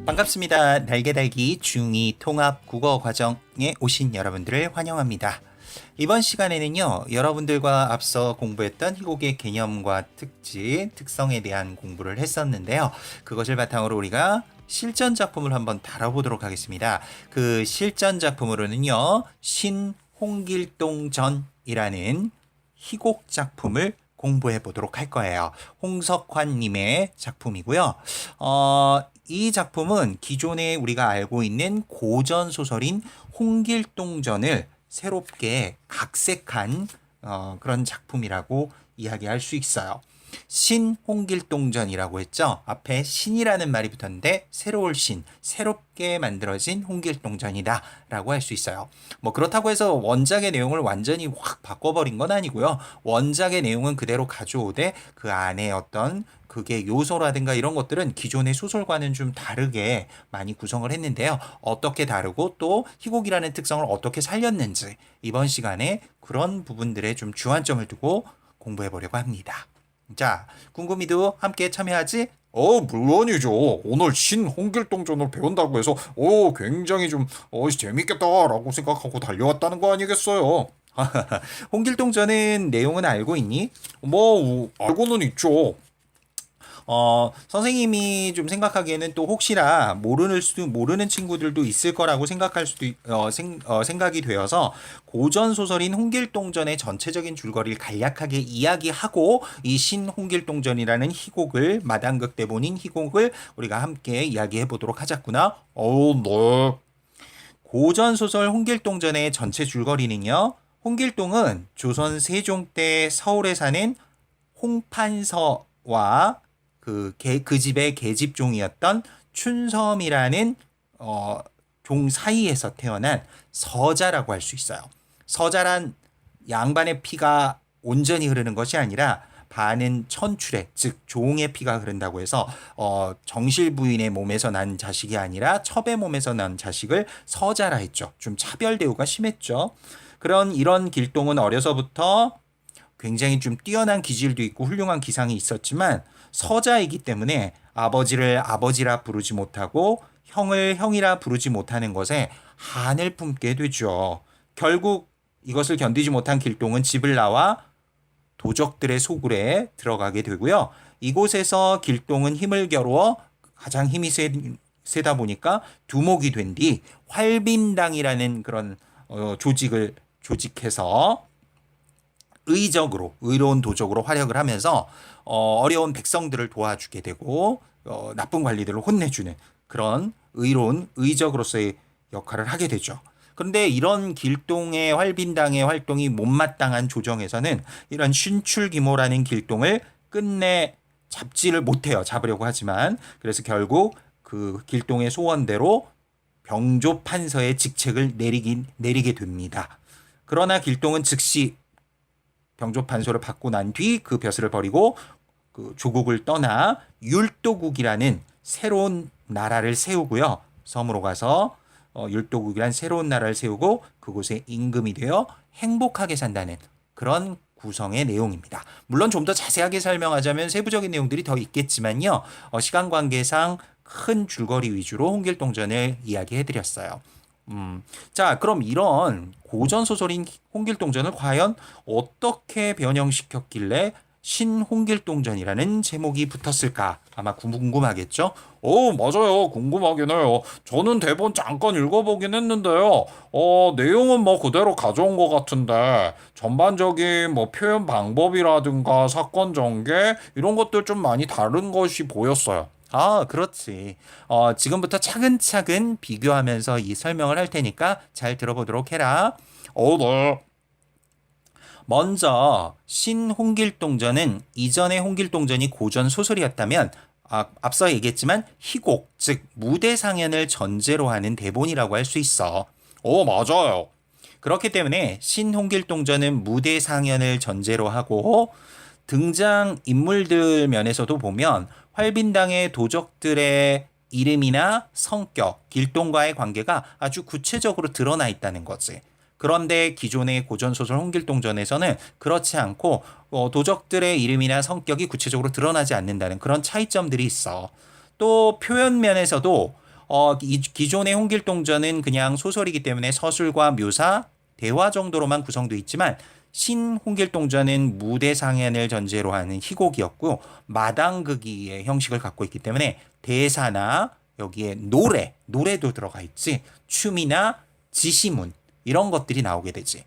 반갑습니다. 날개달기 중2 통합 국어 과정에 오신 여러분들을 환영합니다. 이번 시간에는요, 여러분들과 앞서 공부했던 희곡의 개념과 특징, 특성에 대한 공부를 했었는데요. 그것을 바탕으로 우리가 실전 작품을 한번 다뤄보도록 하겠습니다. 그 실전 작품으로는요, 신홍길동전이라는 희곡 작품을 공부해 보도록 할 거예요. 홍석환님의 작품이고요. 이 작품은 기존에 우리가 알고 있는 고전 소설인 홍길동전을 새롭게 각색한 그런 작품이라고 이야기할 수 있어요. 신홍길동전이라고 했죠. 앞에 신이라는 말이 붙었는데 새로울 신, 새롭게 만들어진 홍길동전이다 라고 할 수 있어요. 뭐 그렇다고 해서 원작의 내용을 완전히 확 바꿔버린 건 아니고요. 원작의 내용은 그대로 가져오되 그 안에 어떤 그게 요소라든가 이런 것들은 기존의 소설과는 좀 다르게 많이 구성을 했는데요. 어떻게 다르고 또 희곡이라는 특성을 어떻게 살렸는지 이번 시간에 그런 부분들에 좀 주안점을 두고 공부해 보려고 합니다. 자, 궁금이도 함께 참여하지? 물론이죠. 오늘 신홍길동전을 배운다고 해서, 굉장히 좀, 재밌겠다라고 생각하고 달려왔다는 거 아니겠어요? 홍길동전은 내용은 알고 있니? 알고는 있죠. 선생님이 좀 생각하기에는 또 혹시나 모르는 친구들도 있을 거라고 생각할 수도, 생각이 되어서 고전 소설인 홍길동전의 전체적인 줄거리를 간략하게 이야기하고 이 신홍길동전이라는 희곡을, 마당극 대본인 희곡을 우리가 함께 이야기해 보도록 하자꾸나. 네. 고전 소설 홍길동전의 전체 줄거리는요, 홍길동은 조선 세종 때 서울에 사는 홍판서와 그 집의 계집종이었던 춘섬이라는 종 사이에서 태어난 서자라고 할 수 있어요. 서자란 양반의 피가 온전히 흐르는 것이 아니라 반은 천출의, 즉 종의 피가 흐른다고 해서 정실 부인의 몸에서 난 자식이 아니라 첩의 몸에서 난 자식을 서자라 했죠. 좀 차별 대우가 심했죠. 이런 길동은 어려서부터 굉장히 좀 뛰어난 기질도 있고 훌륭한 기상이 있었지만 서자이기 때문에 아버지를 아버지라 부르지 못하고 형을 형이라 부르지 못하는 것에 한을 품게 되죠. 결국 이것을 견디지 못한 길동은 집을 나와 도적들의 소굴에 들어가게 되고요. 이곳에서 길동은 힘을 겨루어 가장 힘이 세다 보니까 두목이 된 뒤 활빈당이라는 그런 조직을 조직해서 의로운 도적으로 활약을 하면서 어려운 백성들을 도와주게 되고 나쁜 관리들을 혼내주는 그런 의로운 의적으로서의 역할을 하게 되죠. 그런데 이런 길동의 활빈당의 활동이 못마땅한 조정에서는 이런 신출귀모라는 길동을 끝내 잡지를 못해요. 잡으려고 하지만. 그래서 결국 그 길동의 소원대로 병조판서의 직책을 내리게 됩니다. 그러나 길동은 즉시 병조판서를 받고 난 뒤 그 벼슬을 버리고 그 조국을 떠나 율도국이라는 새로운 나라를 세우고요. 섬으로 가서 율도국이란 새로운 나라를 세우고 그곳에 임금이 되어 행복하게 산다는 그런 구성의 내용입니다. 물론 좀 더 자세하게 설명하자면 세부적인 내용들이 더 있겠지만요. 시간 관계상 큰 줄거리 위주로 홍길동전을 이야기해드렸어요. 자, 그럼 이런 고전 소설인 홍길동전을 과연 어떻게 변형시켰길래 신홍길동전이라는 제목이 붙었을까? 아마 궁금하겠죠? 맞아요. 궁금하긴 해요. 저는 대본 잠깐 읽어보긴 했는데요. 내용은 뭐 그대로 가져온 것 같은데, 전반적인 뭐 표현 방법이라든가 사건 전개, 이런 것들 좀 많이 다른 것이 보였어요. 아, 그렇지. 지금부터 차근차근 비교하면서 이 설명을 할 테니까 잘 들어보도록 해라. 네. 먼저 신홍길동전은 이전의 홍길동전이 고전 소설이었다면 앞서 얘기했지만 희곡, 즉 무대상연을 전제로 하는 대본이라고 할 수 있어. 맞아요. 그렇기 때문에 신홍길동전은 무대상연을 전제로 하고 등장 인물들 면에서도 보면 활빈당의 도적들의 이름이나 성격, 길동과의 관계가 아주 구체적으로 드러나 있다는 거지. 그런데 기존의 고전소설 홍길동전에서는 그렇지 않고 도적들의 이름이나 성격이 구체적으로 드러나지 않는다는 그런 차이점들이 있어. 또 표현 면에서도 기존의 홍길동전은 그냥 소설이기 때문에 서술과 묘사, 대화 정도로만 구성되어 있지만 신 홍길동전은 무대 상연을 전제로 하는 희곡이었고 마당극기의 형식을 갖고 있기 때문에 대사나 여기에 노래도 들어가 있지, 춤이나 지시문 이런 것들이 나오게 되지.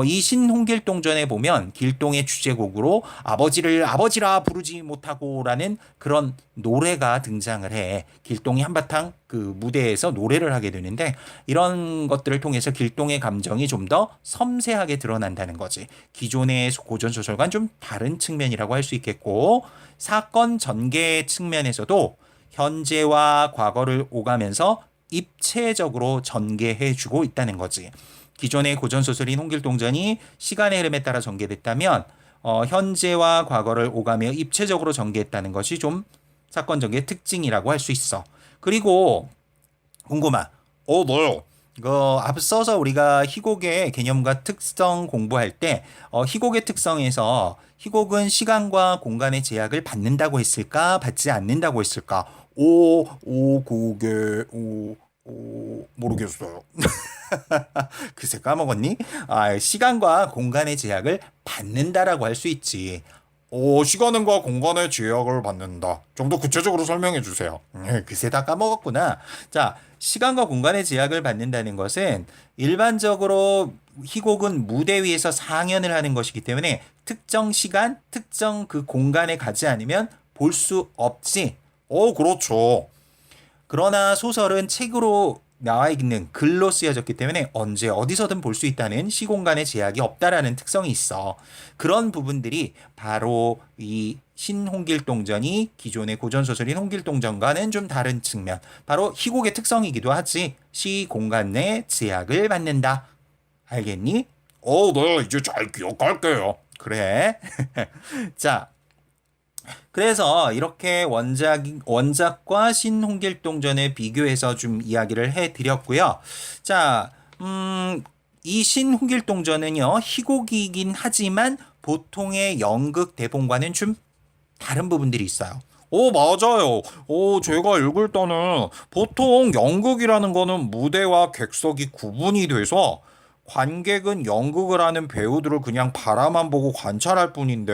이 신홍길동전에 보면 길동의 주제곡으로 아버지를 아버지라 부르지 못하고라는 그런 노래가 등장을 해. 길동이 한바탕 그 무대에서 노래를 하게 되는데 이런 것들을 통해서 길동의 감정이 좀 더 섬세하게 드러난다는 거지. 기존의 고전 소설과는 좀 다른 측면이라고 할 수 있겠고, 사건 전개 측면에서도 현재와 과거를 오가면서 입체적으로 전개해주고 있다는 거지. 기존의 고전소설인 홍길동전이 시간의 흐름에 따라 전개됐다면 현재와 과거를 오가며 입체적으로 전개했다는 것이 좀 사건 전개의 특징이라고 할 수 있어. 그리고 궁금한 네. 앞서서 우리가 희곡의 개념과 특성 공부할 때 희곡의 특성에서 희곡은 시간과 공간의 제약을 받는다고 했을까 받지 않는다고 했을까? 그게 모르겠어요. 글쎄 까먹었니? 시간과 공간의 제약을 받는다라고 할 수 있지. 시간과 공간의 제약을 받는다. 좀 더 구체적으로 설명해 주세요. 글쎄 다 까먹었구나. 자, 시간과 공간의 제약을 받는다는 것은 일반적으로 희곡은 무대 위에서 상연을 하는 것이기 때문에 특정 시간, 특정 그 공간에 가지 않으면 볼 수 없지. 그렇죠. 그러나 소설은 책으로 나와 있는 글로 쓰여졌기 때문에 언제 어디서든 볼 수 있다는 시공간의 제약이 없다라는 특성이 있어. 그런 부분들이 바로 이 신홍길동전이 기존의 고전소설인 홍길동전과는 좀 다른 측면, 바로 희곡의 특성이기도 하지. 시공간 내 제약을 받는다. 알겠니? 네, 이제 잘 기억할게요. 그래. 자, 그래서 이렇게 원작과 신홍길동전을 비교해서 좀 이야기를 해드렸고요. 자, 이 신홍길동전은요, 희곡이긴 하지만 보통의 연극 대본과는 좀 다른 부분들이 있어요. 맞아요. 제가 읽을 때는 보통 연극이라는 거는 무대와 객석이 구분이 돼서 관객은 연극을 하는 배우들을 그냥 바라만 보고 관찰할 뿐인데,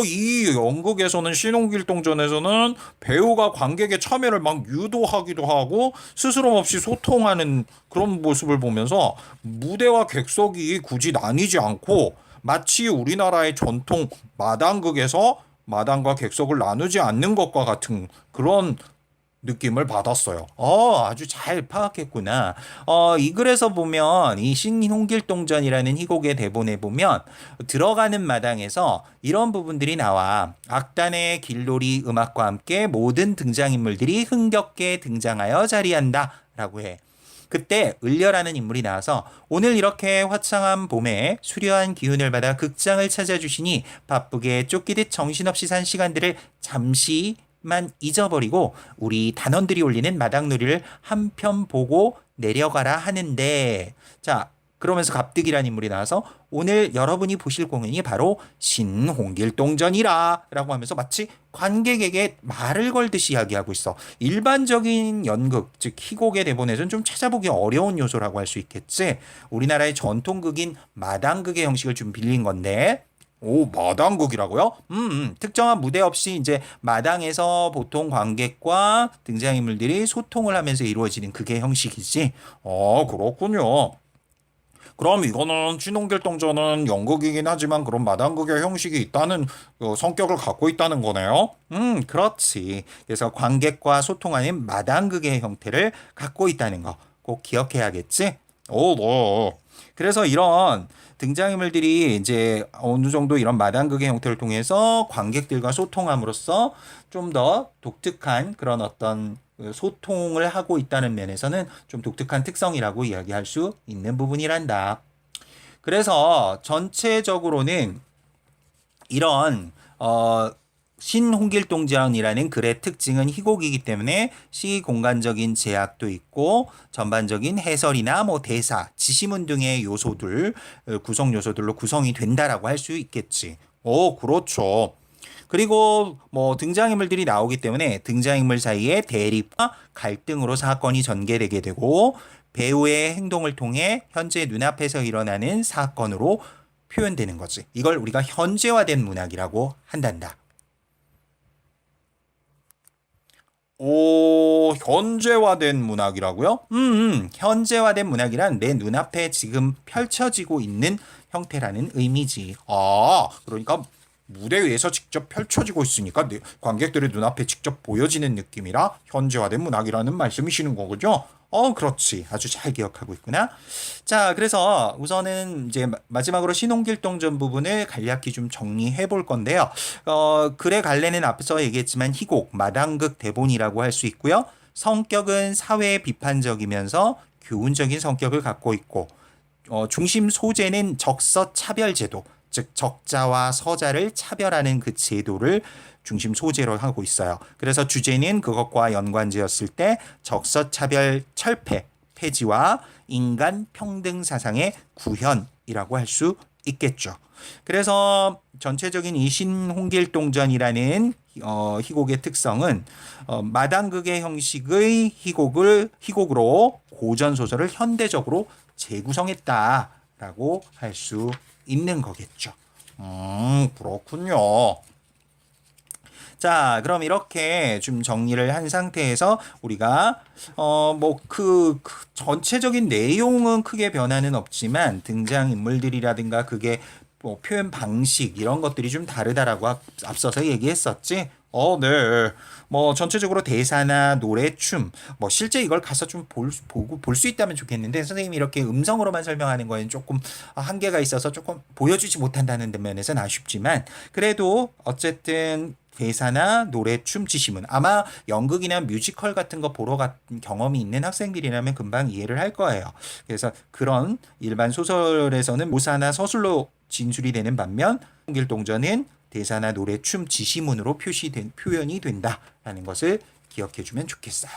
이 연극에서는 신홍길동전에서는 배우가 관객의 참여를 막 유도하기도 하고 스스럼 없이 소통하는 그런 모습을 보면서 무대와 객석이 굳이 나뉘지 않고 마치 우리나라의 전통 마당극에서 마당과 객석을 나누지 않는 것과 같은 그런 느낌을 받았어요. 아주 잘 파악했구나. 이 글에서 보면 이 신홍길동전이라는 희곡의 대본에 보면 들어가는 마당에서 이런 부분들이 나와. 악단의 길놀이 음악과 함께 모든 등장인물들이 흥겹게 등장하여 자리한다 라고 해. 그때 을려라는 인물이 나와서 오늘 이렇게 화창한 봄에 수려한 기운을 받아 극장을 찾아주시니 바쁘게 쫓기듯 정신없이 산 시간들을 잠시만 잊어버리고 우리 단원들이 올리는 마당놀이를 한편 보고 내려가라 하는데, 자, 그러면서 갑득이라는 인물이 나와서 오늘 여러분이 보실 공연이 바로 신홍길동전이라 라고 하면서 마치 관객에게 말을 걸듯이 이야기하고 있어. 일반적인 연극, 즉 희곡의 대본에서는 좀 찾아보기 어려운 요소라고 할 수 있겠지. 우리나라의 전통극인 마당극의 형식을 좀 빌린 건데, 마당극이라고요? 특정한 무대 없이 이제 마당에서 보통 관객과 등장인물들이 소통을 하면서 이루어지는 그게 형식이지. 그렇군요. 그럼 이거는 신홍길동전은 연극이긴 하지만 그런 마당극의 형식이 있다는 성격을 갖고 있다는 거네요. 그렇지. 그래서 관객과 소통하는 마당극의 형태를 갖고 있다는 거 꼭 기억해야겠지. 네. 그래서 이런 등장인물들이 이제 어느 정도 이런 마당극의 형태를 통해서 관객들과 소통함으로써 좀 더 독특한 그런 어떤 소통을 하고 있다는 면에서는 좀 독특한 특성이라고 이야기할 수 있는 부분이란다. 그래서 전체적으로는 이런 신홍길동전이라는 글의 특징은 희곡이기 때문에 시공간적인 제약도 있고 전반적인 해설이나 뭐 대사, 지시문 등의 요소들, 구성 요소들로 구성이 된다라고 할 수 있겠지. 그렇죠. 그리고 뭐 등장인물들이 나오기 때문에 등장인물 사이의 대립과 갈등으로 사건이 전개되게 되고 배우의 행동을 통해 현재 눈앞에서 일어나는 사건으로 표현되는 거지. 이걸 우리가 현재화된 문학이라고 한단다. 오, 현재화된 문학이라고요? 현재화된 문학이란 내 눈앞에 지금 펼쳐지고 있는 형태라는 의미지. 아, 그러니까 무대 위에서 직접 펼쳐지고 있으니까 관객들의 눈앞에 직접 보여지는 느낌이라 현재화된 문학이라는 말씀이시는 거군요. 그렇지. 아주 잘 기억하고 있구나. 자, 그래서 우선은 이제 마지막으로 신혼길동전 부분을 간략히 좀 정리해 볼 건데요. 글의 갈래는 앞서 얘기했지만 희곡, 마당극 대본이라고 할 수 있고요. 성격은 사회 비판적이면서 교훈적인 성격을 갖고 있고, 중심 소재는 적서 차별 제도, 즉 적자와 서자를 차별하는 그 제도를 중심 소재로 하고 있어요. 그래서 주제는 그것과 연관지었을 때 적서차별 철폐, 폐지와 인간 평등 사상의 구현이라고 할 수 있겠죠. 그래서 전체적인 이 신홍길동전이라는 희곡의 특성은 마당극의 형식의 희곡으로 고전 소설을 현대적으로 재구성했다라고 할 수 있는 거겠죠. 그렇군요. 자, 그럼 이렇게 좀 정리를 한 상태에서 우리가 뭐 그 전체적인 내용은 크게 변화는 없지만 등장 인물들이라든가 그게 뭐 표현 방식 이런 것들이 좀 다르다라고 앞서서 얘기했었지. 네. 뭐 전체적으로 대사나 노래, 춤, 뭐 실제 이걸 가서 좀 보고 볼 수 있다면 좋겠는데 선생님이 이렇게 음성으로만 설명하는 거에는 조금 한계가 있어서 조금 보여주지 못한다는 면에서는 아쉽지만 그래도 어쨌든 대사나 노래, 춤, 지시문 아마 연극이나 뮤지컬 같은 거 보러 간 경험이 있는 학생들이라면 금방 이해를 할 거예요. 그래서 그런 일반 소설에서는 모사나 서술로 진술이 되는 반면 홍길동전은 대사나 노래, 춤, 지시문으로 표현이 된다라는 것을 기억해 주면 좋겠어요.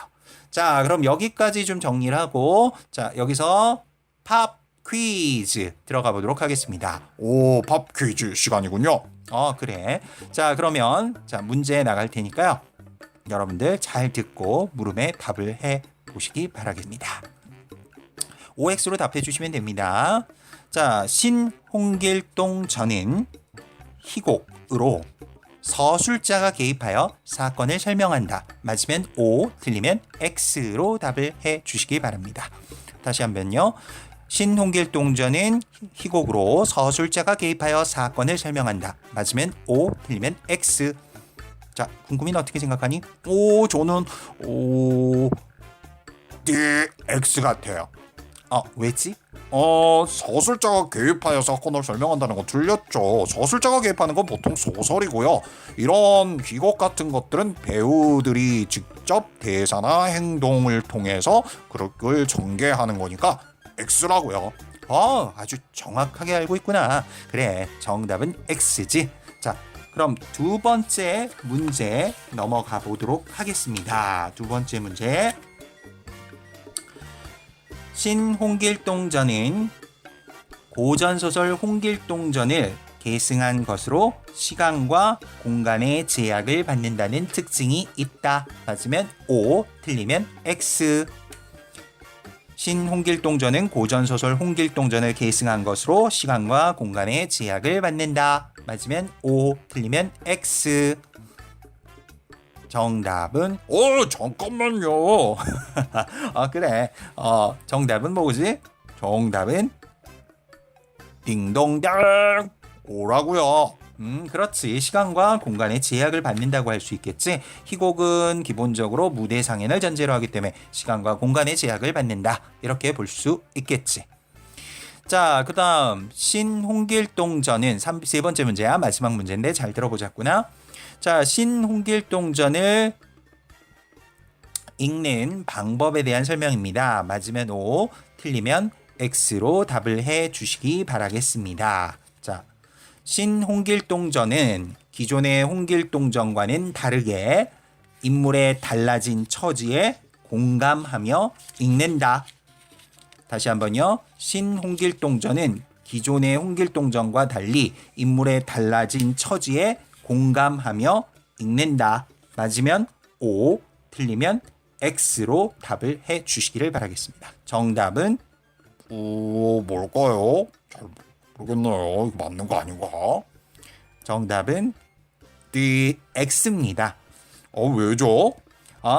자, 그럼 여기까지 좀 정리를 하고 자, 여기서 팝 퀴즈 들어가 보도록 하겠습니다. 오, 팝 퀴즈 시간이군요. 그래. 자, 그러면 자, 문제 나갈 테니까요. 여러분들 잘 듣고 물음에 답을 해 보시기 바라겠습니다. OX로 답해 주시면 됩니다. 자, 신홍길동 전은 희곡으로 서술자가 개입하여 사건을 설명한다. 맞으면 O, 틀리면 X로 답을 해 주시기 바랍니다. 다시 한번요. 신홍길동전은 희곡으로 서술자가 개입하여 사건을 설명한다. 맞으면 O, 틀리면 X. 자, 궁금이는 어떻게 생각하니? 저는 X 같아요. 왜지? 서술자가 개입하여 사건을 설명한다는 건 틀렸죠. 서술자가 개입하는 건 보통 소설이고요. 이런 희곡 같은 것들은 배우들이 직접 대사나 행동을 통해서 그걸 전개하는 거니까 X라고요. 아주 정확하게 알고 있구나. 그래, 정답은 X지. 자, 그럼 두 번째 문제 넘어가 보도록 하겠습니다. 두 번째 문제. 신홍길동전은 고전소설 홍길동전을 계승한 것으로 시간과 공간의 제약을 받는다는 특징이 있다. 맞으면 O, 틀리면 X. 신홍길동전은 고전소설 홍길동전을 계승한 것으로 시간과 공간의 제약을 받는다. 맞으면 O, 틀리면 X. 정답은 잠깐만요. 그래. 정답은 뭐지? 정답은 딩동댕 O라고요. 그렇지. 시간과 공간의 제약을 받는다고 할 수 있겠지. 희곡은 기본적으로 무대 상연을 전제로 하기 때문에 시간과 공간의 제약을 받는다. 이렇게 볼 수 있겠지. 자, 그 다음 신홍길동전은 세 번째 문제야. 마지막 문제인데 잘 들어보자꾸나. 자, 신홍길동전을 읽는 방법에 대한 설명입니다. 맞으면 O, 틀리면 X로 답을 해 주시기 바라겠습니다. 자, 신홍길동전은 기존의 홍길동전과는 다르게 인물의 달라진 처지에 공감하며 읽는다. 다시 한번요. 신홍길동전은 기존의 홍길동전과 달리 인물의 달라진 처지에 공감하며 읽는다. 맞으면 O, 틀리면 X로 답을 해 주시기를 바라겠습니다. 정답은 뭘까요? 잘 모르겠네요. 이거 맞는 거 아닌가? 정답은 X입니다. 왜죠?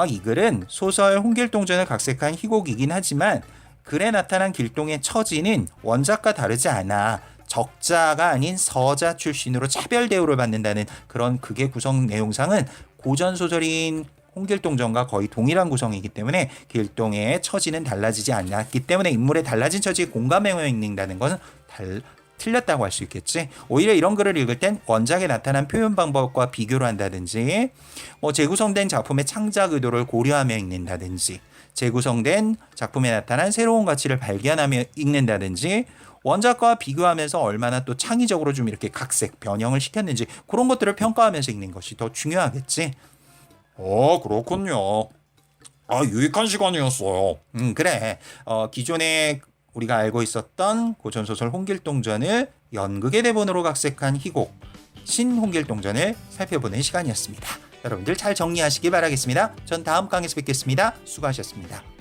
이 글은 소설 홍길동전을 각색한 희곡이긴 하지만 글에 나타난 길동의 처지는 원작과 다르지 않아 적자가 아닌 서자 출신으로 차별 대우를 받는다는 그런 극의 구성 내용상은 고전 소설인 홍길동전과 거의 동일한 구성이기 때문에 길동의 처지는 달라지지 않았기 때문에 인물의 달라진 처지에 공감해 읽는다는 것은 틀렸다고 할 수 있겠지. 오히려 이런 글을 읽을 땐 원작에 나타난 표현 방법과 비교를 한다든지 재구성된 작품의 창작 의도를 고려하며 읽는다든지 재구성된 작품에 나타난 새로운 가치를 발견하며 읽는다든지 원작과 비교하면서 얼마나 또 창의적으로 좀 이렇게 각색, 변형을 시켰는지 그런 것들을 평가하면서 읽는 것이 더 중요하겠지. 그렇군요. 유익한 시간이었어요. 그래. 기존에 우리가 알고 있었던 고전소설 홍길동전을 연극의 대본으로 각색한 희곡 신홍길동전을 살펴보는 시간이었습니다. 여러분들 잘 정리하시기 바라겠습니다. 전 다음 강의에서 뵙겠습니다. 수고하셨습니다.